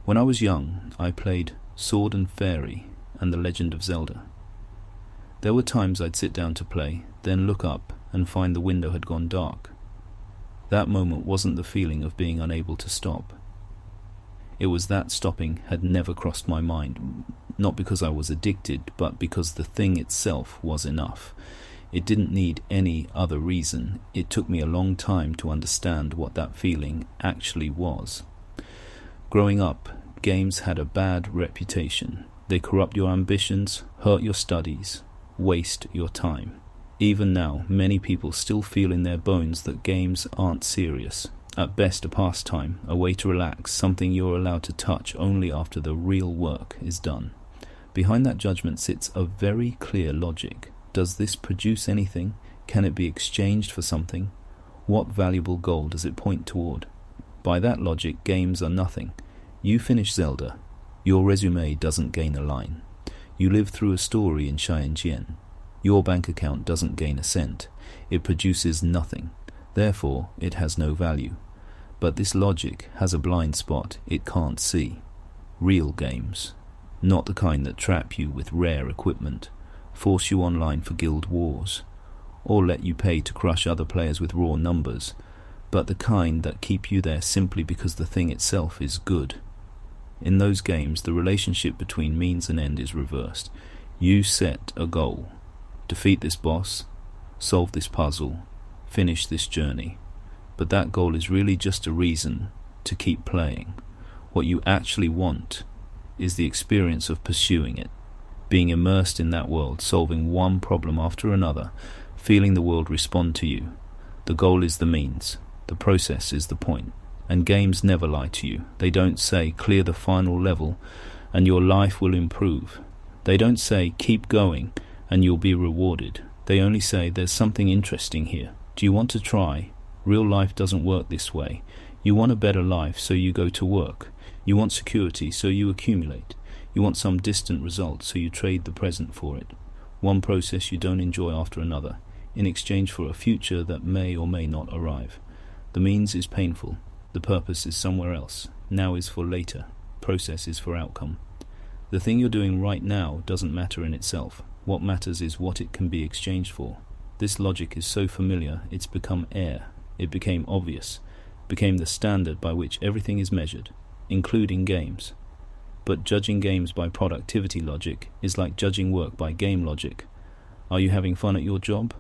When I was young, I played Sword and Fairy and The Legend of Zelda. There were times I'd sit down to play, then look up and find the window had gone dark. That moment wasn't the feeling of being unable to stop. It was that stopping had never crossed my mind, not because I was addicted, but because the thing itself was enough. It didn't need any other reason. It took me a long time to understand what that feeling actually was. Growing up, games had a bad reputation. They corrupt your ambitions, hurt your studies, waste your time. Even now, many people still feel in their bones that games aren't serious. At best a pastime, a way to relax, something you're allowed to touch only after the real work is done. Behind that judgment sits a very clear logic. Does this produce anything? Can it be exchanged for something? What valuable goal does it point toward? By that logic, games are nothing. You finish Zelda, your resume doesn't gain a line. You live through a story in Cheyenne. Your bank account doesn't gain a cent. It produces nothing. Therefore, it has no value. But this logic has a blind spot it can't see. Real games. Not the kind that trap you with rare equipment, force you online for guild wars, or let you pay to crush other players with raw numbers, but the kind that keep you there simply because the thing itself is good. In those games, the relationship between means and end is reversed. You set a goal. Defeat this boss, solve this puzzle, finish this journey. But that goal is really just a reason to keep playing. What you actually want is the experience of pursuing it, being immersed in that world, solving one problem after another, feeling the world respond to you. The goal is the means, the process is the point. And games never lie to you. They don't say, clear the final level and your life will improve. They don't say, keep going and you'll be rewarded. They only say, there's something interesting here. Do you want to try? Real life doesn't work this way. You want a better life, so you go to work. You want security, so you accumulate. You want some distant result, so you trade the present for it. One process you don't enjoy after another, in exchange for a future that may or may not arrive. The means is painful. The purpose is somewhere else. Now is for later. Process is for outcome. The thing you're doing right now doesn't matter in itself. What matters is what it can be exchanged for. This logic is so familiar, it's become air. It became obvious, became the standard by which everything is measured, including games. But judging games by productivity logic is like judging work by game logic. Are you having fun at your job?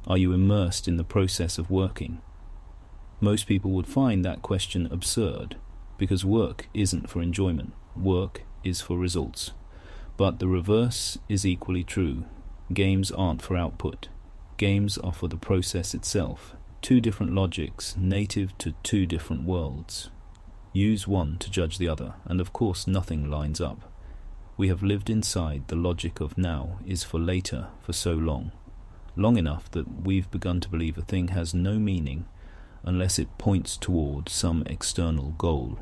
Are you immersed in the process of working? Most people would find that question absurd, because work isn't for enjoyment, work is for results. But the reverse is equally true. Games aren't for output. Games are for the process itself. Two different logics, native to two different worlds. Use one to judge the other, and of course nothing lines up. We have lived inside the logic of now is for later for so long. Long enough that we've begun to believe a thing has no meaning unless it points toward some external goal.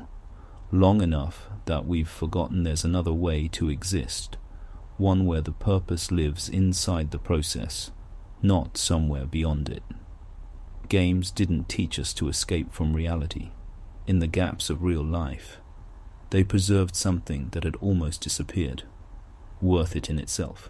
Long enough that we've forgotten there's another way to exist, one where the purpose lives inside the process, not somewhere beyond it. Games didn't teach us to escape from reality. In the gaps of real life, they preserved something that had almost disappeared, worth it in itself.